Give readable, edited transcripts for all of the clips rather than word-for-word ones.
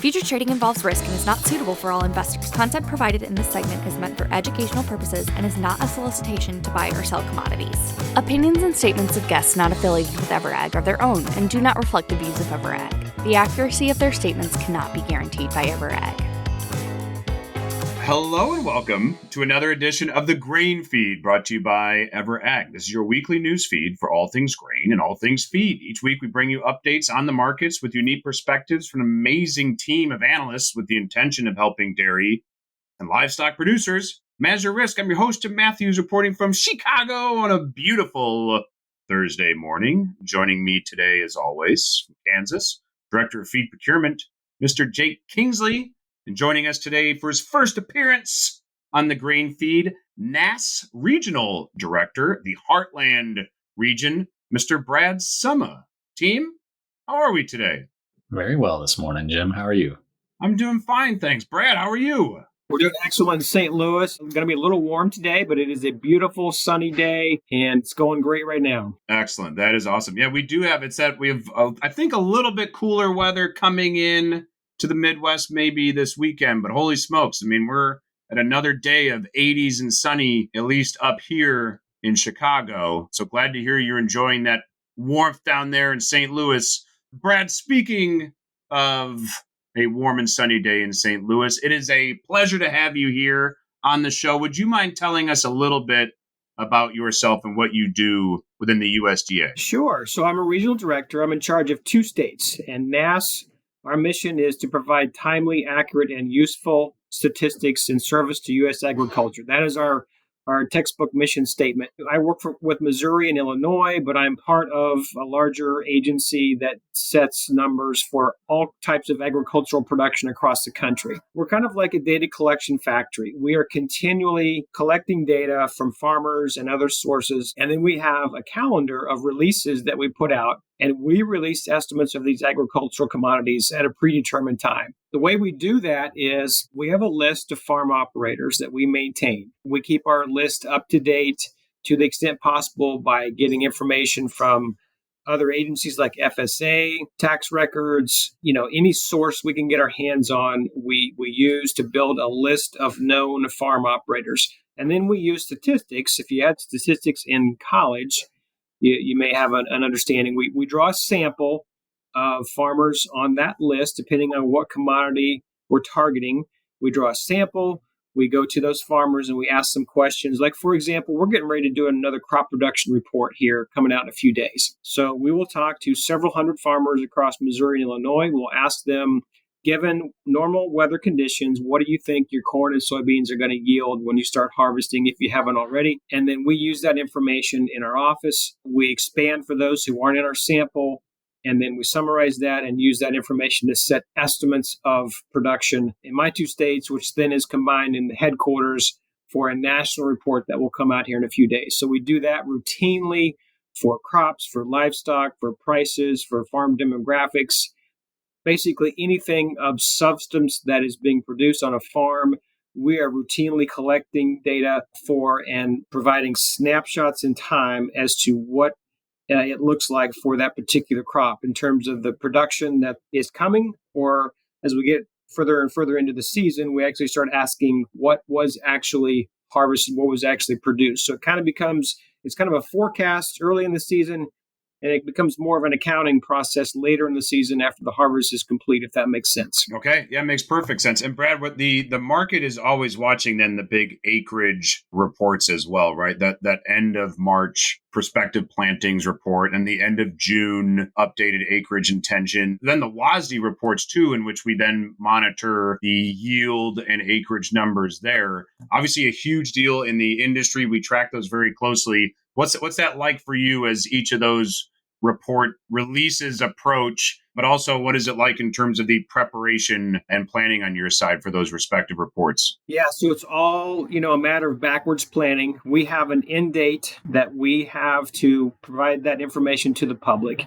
Future trading involves risk and is not suitable for all investors. Content provided in this segment is meant for educational purposes and is not a solicitation to buy or sell commodities. Opinions and statements of guests not affiliated with EverAg are their own and do not reflect the views of EverAg. The accuracy of their statements cannot be guaranteed by EverAg. Hello and welcome to another edition of the Grain Feed, brought to you by EverAg. This is your weekly news feed for all things grain and all things feed. Each week we bring you updates on the markets with unique perspectives from an amazing team of analysts with the intention of helping dairy and livestock producers manage their risk. I'm your host, Jim Matthews, reporting from Chicago on a beautiful Thursday morning. Joining me today, as always, from Kansas, Director of Feed Procurement, Mr. Jake Kingsley. And joining us today for his first appearance on the Grain Feed, NASS Regional Director, the Heartland region, Mr. Brad Summa. Team, how are we today? Very well this morning, Jim. How are you? I'm doing fine, thanks. Brad, how are you? We're doing excellent in St. Louis. It's going to be a little warm today, but it is a beautiful sunny day, and it's going great right now. Excellent. That is awesome. Yeah, we do have, we have, I think, a little bit cooler weather coming in to the Midwest maybe this weekend, but holy smokes. I mean, we're at another day of 80s and sunny, at least up here in Chicago. So glad to hear you're enjoying that warmth down there in St. Louis. Brad, speaking of a warm and sunny day in St. Louis, it is a pleasure to have you here on the show. Would you mind telling us a little bit about yourself and what you do within the USDA? Sure. So I'm a regional director. I'm in charge of 2 states, and NASS, our mission is to provide timely, accurate, and useful statistics in service to U.S. agriculture. That is our textbook mission statement. I work with Missouri and Illinois, but I'm part of a larger agency that sets numbers for all types of agricultural production across the country. We're kind of like a data collection factory. We are continually collecting data from farmers and other sources, and then we have a calendar of releases that we put out, and we release estimates of these agricultural commodities at a predetermined time. The way we do that is we have a list of farm operators that we maintain. We keep our list up to date to the extent possible by getting information from other agencies like FSA, tax records, any source we can get our hands on, we use to build a list of known farm operators. And then we use statistics. If you had statistics in college, you may have an understanding. We draw a sample of farmers on that list, depending on what commodity we're targeting. We draw a sample, we go to those farmers and we ask them questions. Like, for example, we're getting ready to do another crop production report here coming out in a few days. So we will talk to several hundred farmers across Missouri and Illinois. We'll ask them, given normal weather conditions, what do you think your corn and soybeans are going to yield when you start harvesting, if you haven't already? And then we use that information in our office. We expand for those who aren't in our sample. And then we summarize that and use that information to set estimates of production in my 2 states, which then is combined in the headquarters for a national report that will come out here in a few days. So we do that routinely for crops, for livestock, for prices, for farm demographics, basically anything of substance that is being produced on a farm. We are routinely collecting data for and providing snapshots in time as to what it looks like for that particular crop in terms of the production that is coming, or as we get further and further into the season, we actually start asking what was actually harvested, what was actually produced. So it's kind of a forecast early in the season, and it becomes more of an accounting process later in the season after the harvest is complete, if that makes sense. Okay, yeah, makes perfect sense. And Brad, what the market is always watching then the big acreage reports as well, right? That end of March prospective plantings report and the end of June updated acreage intention. Then the WASDE reports too, in which we then monitor the yield and acreage numbers there. Obviously a huge deal in the industry. We track those very closely. What's that like for you as each of those report releases approach, but also what is it like in terms of the preparation and planning on your side for those respective reports? Yeah, so it's all, a matter of backwards planning. We have an end date that we have to provide that information to the public,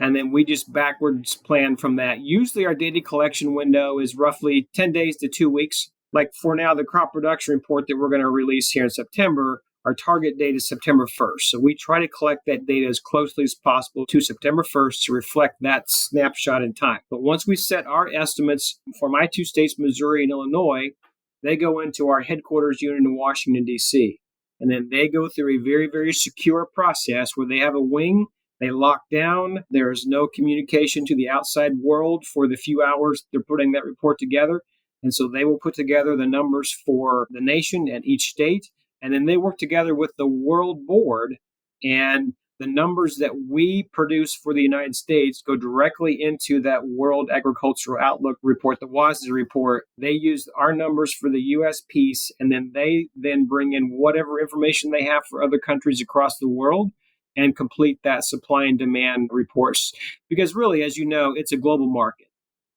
and then we just backwards plan from that. Usually our data collection window is roughly 10 days to 2 weeks. Like for now, the crop production report that we're going to release here in September, our target date is September 1st. So we try to collect that data as closely as possible to September 1st to reflect that snapshot in time. But once we set our estimates for my two states, Missouri and Illinois, they go into our headquarters unit in Washington, D.C. And then they go through a very, very secure process where they have a wing, they lock down, there is no communication to the outside world for the few hours they're putting that report together. And so they will put together the numbers for the nation and each state. And then they work together with the World Board, and the numbers that we produce for the United States go directly into that World Agricultural Outlook report, the WASDE report. They use our numbers for the U.S. piece, and then they then bring in whatever information they have for other countries across the world and complete that supply and demand reports. Because really, as you know, it's a global market.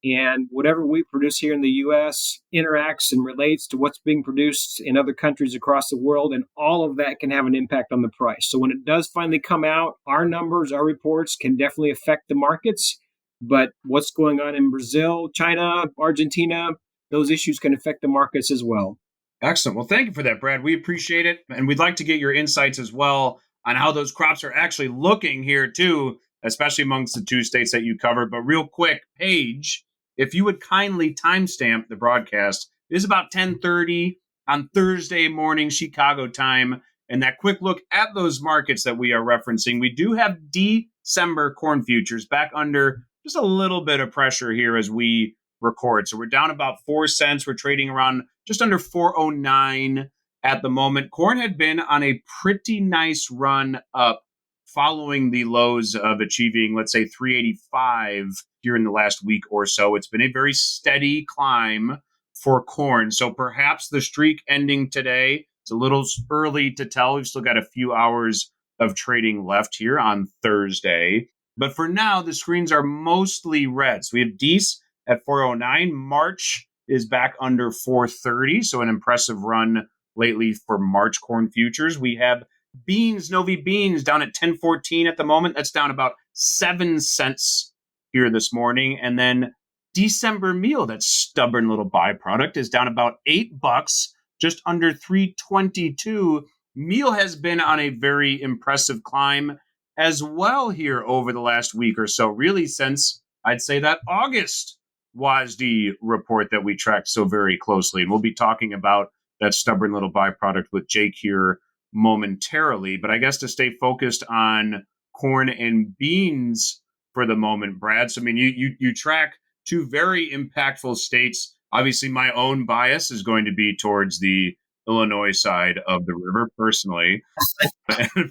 And whatever we produce here in the U.S. interacts and relates to what's being produced in other countries across the world, and all of that can have an impact on the price. So when it does finally come out, our numbers, our reports can definitely affect the markets. But what's going on in Brazil, China, Argentina, those issues can affect the markets as well. Excellent. Well, thank you for that, Brad. We appreciate it. And we'd like to get your insights as well on how those crops are actually looking here, too, especially amongst the two states that you covered. But real quick, Paige, if you would kindly timestamp the broadcast, it is about 10:30 on Thursday morning, Chicago time. And that quick look at those markets that we are referencing, we do have December corn futures back under just a little bit of pressure here as we record. So we're down about 4 cents. We're trading around just under 409 at the moment. Corn had been on a pretty nice run up following the lows of achieving, let's say, 385 here in the last week or so. It's been a very steady climb for corn. So perhaps the streak ending today, it's a little early to tell. We've still got a few hours of trading left here on Thursday. But for now, the screens are mostly red. So we have Dece at 409. March is back under 430. So an impressive run lately for March corn futures. We have beans, Novi beans, down at 1014 at the moment. That's down about 7 cents here this morning. And then December meal, that stubborn little byproduct, is down about $8, just under 322. Meal has been on a very impressive climb as well here over the last week or so, really since I'd say that August WASDE report that we tracked so very closely. And we'll be talking about that stubborn little byproduct with Jake here momentarily. But I guess to stay focused on corn and beans for the moment, Brad. So, I mean, you track two very impactful states. Obviously, my own bias is going to be towards the Illinois side of the river, personally.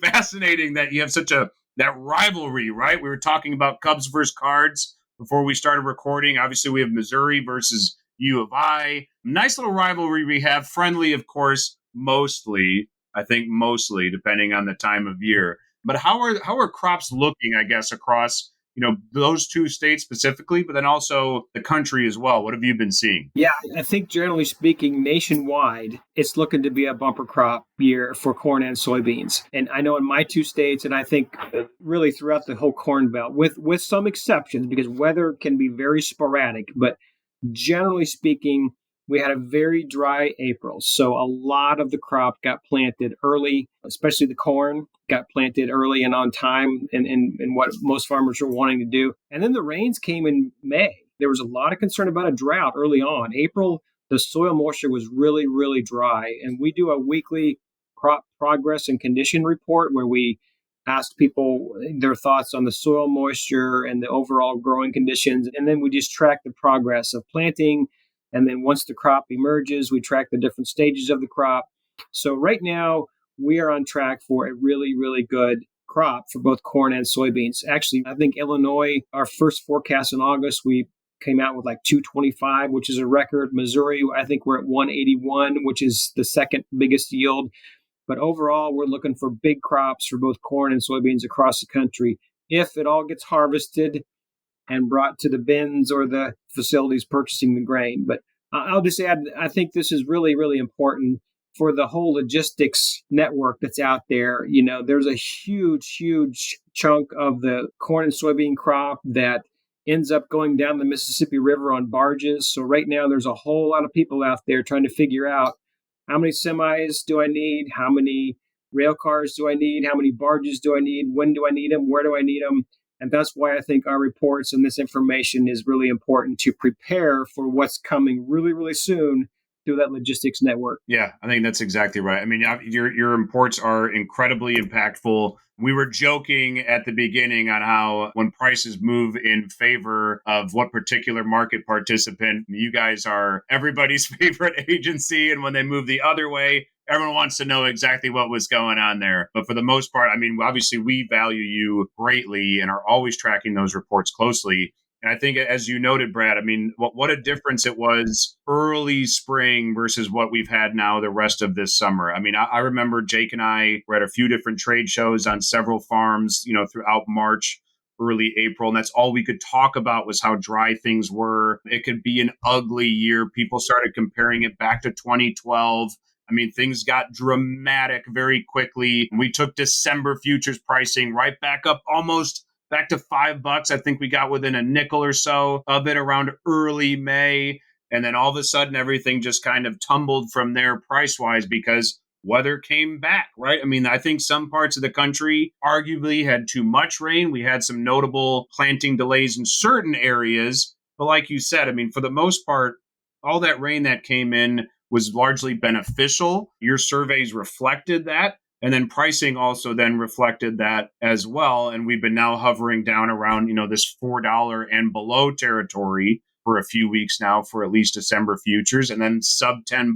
Fascinating that you have that rivalry, right? We were talking about Cubs versus Cards before we started recording. Obviously, we have Missouri versus U of I. Nice little rivalry we have. Friendly, of course, mostly, depending on the time of year. But how are crops looking, I guess, across those two states specifically, but then also the country as well? What have you been seeing? Yeah, I think generally speaking, nationwide, it's looking to be a bumper crop year for corn and soybeans. And I know in my two states, and I think really throughout the whole corn belt, with some exceptions, because weather can be very sporadic, but generally speaking, we had a very dry April. So a lot of the crop got planted early, especially the corn got planted early and on time and what most farmers are wanting to do. And then the rains came in May. There was a lot of concern about a drought early on. April, the soil moisture was really, really dry. And we do a weekly crop progress and condition report where we ask people their thoughts on the soil moisture and the overall growing conditions. And then we just track the progress of planting. And then once the crop emerges, we track the different stages of the crop. So right now, we are on track for a really, really good crop for both corn and soybeans. Actually, I think Illinois, our first forecast in August, we came out with like 225, which is a record. Missouri, I think we're at 181, which is the second biggest yield. But overall, we're looking for big crops for both corn and soybeans across the country. If it all gets harvested and brought to the bins or the facilities purchasing the grain. But I'll just add, I think this is really, really important for the whole logistics network that's out there. There's a huge, huge chunk of the corn and soybean crop that ends up going down the Mississippi River on barges. So right now, there's a whole lot of people out there trying to figure out how many semis do I need? How many rail cars do I need? How many barges do I need? When do I need them? Where do I need them? And that's why I think our reports and this information is really important to prepare for what's coming really, really soon through that logistics network. Yeah, I think that's exactly right. I mean, your reports are incredibly impactful. We were joking at the beginning on how when prices move in favor of what particular market participant, you guys are everybody's favorite agency. And when they move the other way, everyone wants to know exactly what was going on there. But for the most part, I mean, obviously we value you greatly and are always tracking those reports closely. And I think, as you noted, Brad, I mean, what a difference it was early spring versus what we've had now the rest of this summer. I mean, I remember Jake and I were at a few different trade shows on several farms, throughout March, early April. And that's all we could talk about was how dry things were. It could be an ugly year. People started comparing it back to 2012. I mean, things got dramatic very quickly. We took December futures pricing right back up almost back to $5. I think we got within a nickel or so of it around early May. And then all of a sudden, everything just kind of tumbled from there price-wise because weather came back, right? I mean, I think some parts of the country arguably had too much rain. We had some notable planting delays in certain areas. But like you said, I mean, for the most part, all that rain that came in was largely beneficial. Your surveys reflected that. And then pricing also then reflected that as well. And we've been now hovering down around, this $4 and below territory for a few weeks now for at least December futures, and then sub $10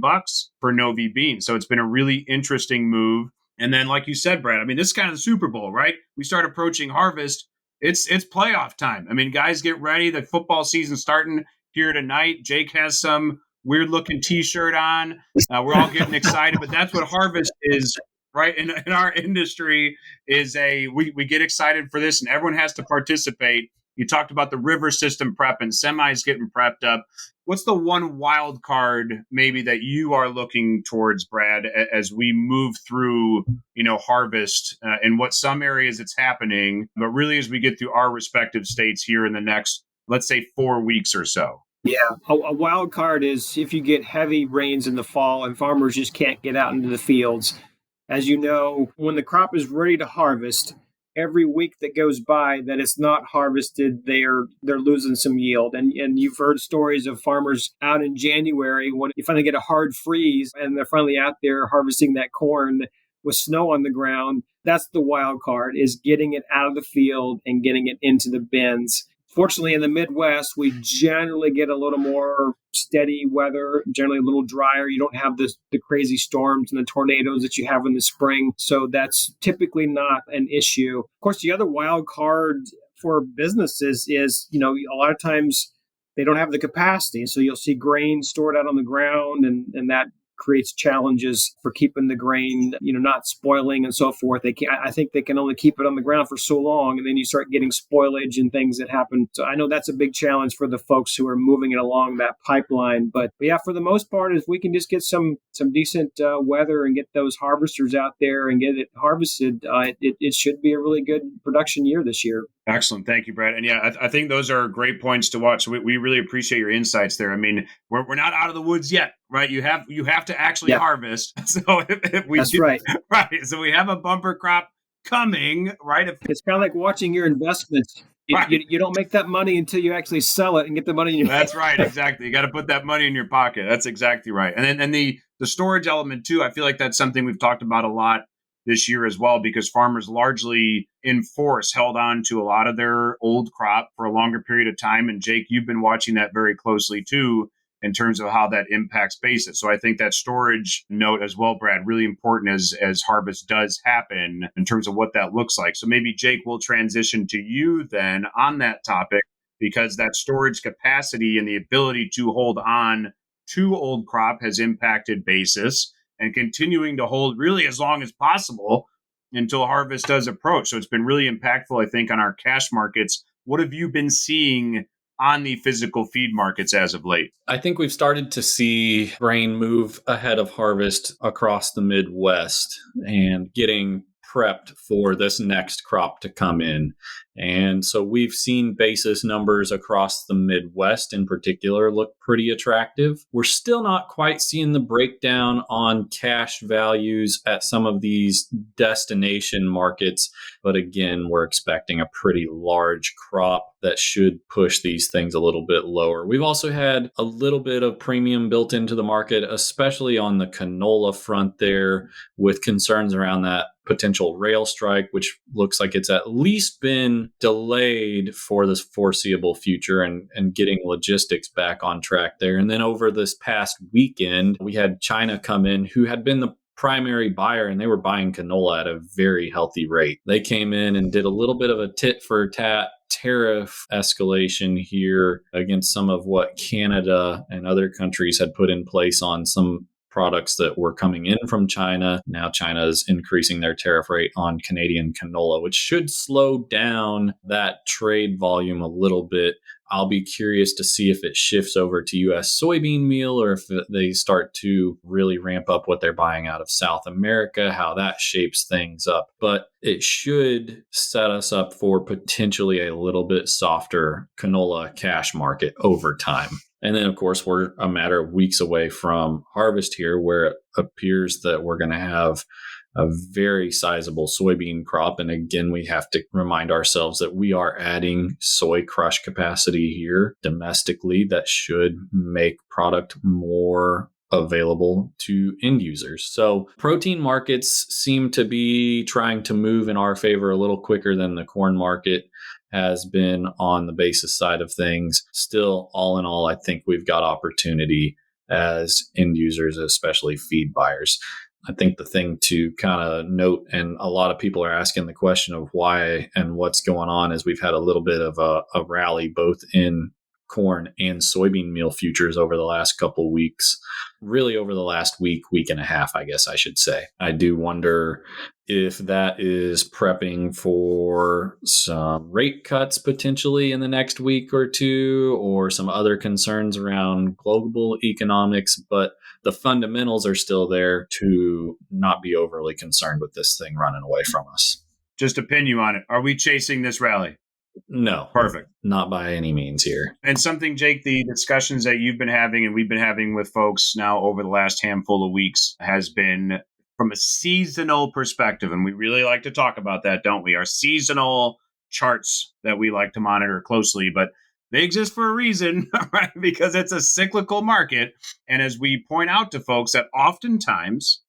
for Novi bean. So it's been a really interesting move. And then, like you said, Brad, I mean, this is kind of the Super Bowl, right? We start approaching harvest. It's playoff time. I mean, guys, get ready. The football season's starting here tonight. Jake has some weird looking T-shirt on. We're all getting excited, but that's what harvest is. Right. In our industry is we get excited for this and everyone has to participate. You talked about the river system prep and semis getting prepped up. What's the one wild card maybe that you are looking towards, Brad, as we move through, harvest in what some areas it's happening, but really as we get through our respective states here in the next, let's say 4 weeks or so? Yeah, a wild card is if you get heavy rains in the fall and farmers just can't get out into the fields. As you know, when the crop is ready to harvest, every week that goes by that it's not harvested, they're losing some yield. And you've heard stories of farmers out in January when you finally get a hard freeze and they're finally out there harvesting that corn with snow on the ground. That's the wild card, is getting it out of the field and getting it into the bins. Fortunately, in the Midwest, we generally get a little more steady weather, generally a little drier. You don't have the crazy storms and the tornadoes that you have in the spring. So that's typically not an issue. Of course, the other wild card for businesses is, a lot of times they don't have the capacity. So you'll see grain stored out on the ground and that creates challenges for keeping the grain, not spoiling and so forth. I think they can only keep it on the ground for so long, and then you start getting spoilage and things that happen. So I know that's a big challenge for the folks who are moving it along that pipeline. But yeah, for the most part, if we can just get some decent weather and get those harvesters out there and get it harvested, it should be a really good production year this year. Excellent. Thank you, Brad. And yeah, I think those are great points to watch. We really appreciate your insights there. I mean, we're not out of the woods yet, right? You have to actually harvest. So if we That's right. Right. So we have a bumper crop coming, right? It's kind of like watching your investments. You don't make that money until you actually sell it and get the money in your That's right. Exactly. You got to put that money in your pocket. That's exactly right. And then the storage element too, I feel like that's something we've talked about a lot this year as well, because farmers largely in force held on to a lot of their old crop for a longer period of time. And Jake, you've been watching that very closely too, in terms of how that impacts basis. So I think that storage note as well, Brad, really important as harvest does happen in terms of what that looks like. So maybe Jake will transition to you then on that topic, because that storage capacity and the ability to hold on to old crop has impacted basis, and continuing to hold really as long as possible until harvest does approach. So it's been really impactful, I think, on our cash markets. What have you been seeing on the physical feed markets as of late? I think we've started to see grain move ahead of harvest across the Midwest and getting prepped for this next crop to come in. And so we've seen basis numbers across the Midwest in particular look pretty attractive. We're still not quite seeing the breakdown on cash values at some of these destination markets. But again, we're expecting a pretty large crop that should push these things a little bit lower. We've also had a little bit of premium built into the market, especially on the canola front there, with concerns around that potential rail strike, which looks like it's at least been delayed for this foreseeable future, and getting logistics back on track there. And then over this past weekend, we had China come in, who had been the primary buyer, and they were buying canola at a very healthy rate. They came in and did a little bit of a tit for tat tariff escalation here against some of what Canada and other countries had put in place on some products that were coming in from China. Now China is increasing their tariff rate on Canadian canola, which should slow down that trade volume a little bit. I'll be curious to see if it shifts over to U.S. soybean meal, or if they start to really ramp up what they're buying out of South America, how that shapes things up. But it should set us up for potentially a little bit softer canola cash market over time. And then, of course, we're a matter of weeks away from harvest here, where it appears that we're going to have a very sizable soybean crop. And again, we have to remind ourselves that we are adding soy crush capacity here domestically that should make product more available to end users. So protein markets seem to be trying to move in our favor a little quicker than the corn market has been on the basis side of things. Still, all in all, I think we've got opportunity as end users, especially feed buyers. I think the thing to kind of note, and a lot of people are asking the question of why and what's going on, is we've had a little bit of a rally both in corn and soybean meal futures over the last couple weeks, really over the last week and a half, I guess I should say. I do wonder if that is prepping for some rate cuts potentially in the next week or two, or some other concerns around global economics, but the fundamentals are still there to not be overly concerned with this thing running away from us. Just to pin you on it, are we chasing this rally? No. Perfect. Not by any means here. And something, Jake, the discussions that you've been having and we've been having with folks now over the last handful of weeks has been from a seasonal perspective. And we really like to talk about that, don't we? Our seasonal charts that we like to monitor closely, but they exist for a reason, right? Because it's a cyclical market. And as we point out to folks, that oftentimes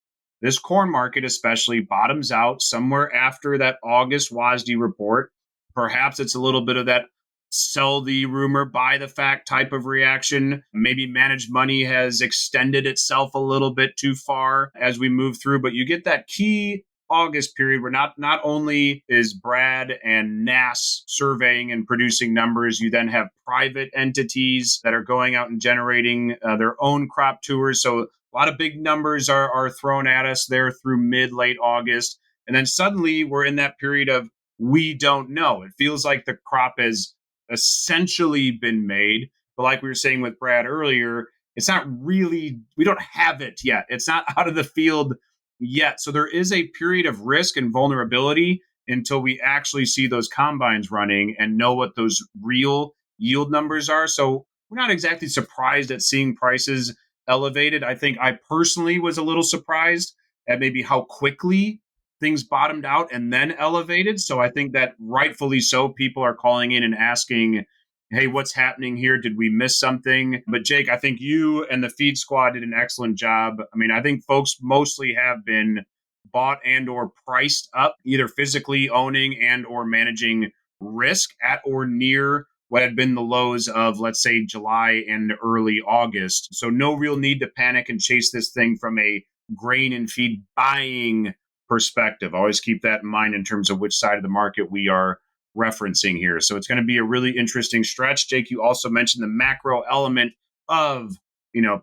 this corn market especially bottoms out somewhere after that August WASDE report. Perhaps it's a little bit of that sell the rumor, buy the fact type of reaction. Maybe managed money has extended itself a little bit too far as we move through, but you get that key August period where not only is Brad and NASS surveying and producing numbers, you then have private entities that are going out and generating their own crop tours. So a lot of big numbers are thrown at us there through late August. And then suddenly we're in that period of we don't know. It feels like the crop has essentially been made. But like we were saying with Brad earlier, it's not really, we don't have it yet. It's not out of the field yet. So there is a period of risk and vulnerability until we actually see those combines running and know what those real yield numbers are. So we're not exactly surprised at seeing prices elevated. I think I personally was a little surprised at maybe how quickly things bottomed out and then elevated. So I think that rightfully so, people are calling in and asking, hey, what's happening here? Did we miss something? But Jake, I think you and the feed squad did an excellent job. I mean, I think folks mostly have been bought and or priced up, either physically owning and or managing risk at or near what had been the lows of, let's say, July and early August. So no real need to panic and chase this thing from a grain and feed buying perspective. Always keep that in mind in terms of which side of the market we are referencing here. So it's going to be a really interesting stretch. Jake, you also mentioned the macro element of,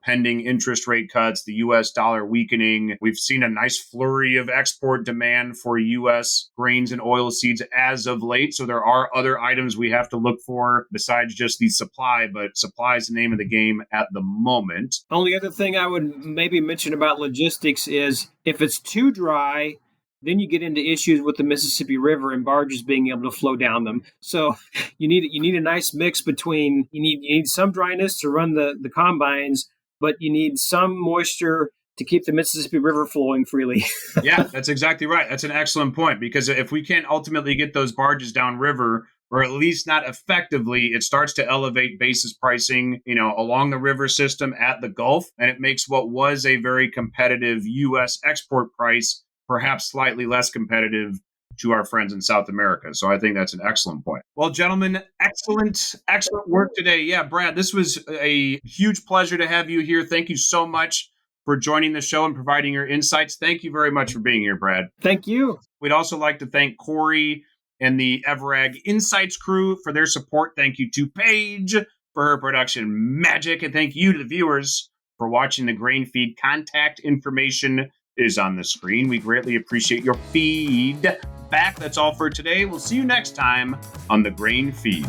pending interest rate cuts, the U.S. dollar weakening. We've seen a nice flurry of export demand for U.S. grains and oilseeds as of late. So there are other items we have to look for besides just the supply, but supply is the name of the game at the moment. Only other thing I would maybe mention about logistics is if it's too dry, then you get into issues with the Mississippi River and barges being able to flow down them. So you need a nice mix between you need some dryness to run the combines, but you need some moisture to keep the Mississippi River flowing freely. Yeah, that's exactly right. That's an excellent point, because if we can't ultimately get those barges downriver, or at least not effectively, it starts to elevate basis pricing, along the river system at the Gulf, and it makes what was a very competitive U.S. export price perhaps slightly less competitive to our friends in South America. So I think that's an excellent point. Well, gentlemen, excellent work today. Yeah, Brad, this was a huge pleasure to have you here. Thank you so much for joining the show and providing your insights. Thank you very much for being here, Brad. Thank you. We'd also like to thank Corey and the EverAg Insights crew for their support. Thank you to Paige for her production magic. And thank you to the viewers for watching the Grain Feed. Contact information is on the screen. We greatly appreciate your feedback. That's all for today. We'll see you next time on the Grain Feed.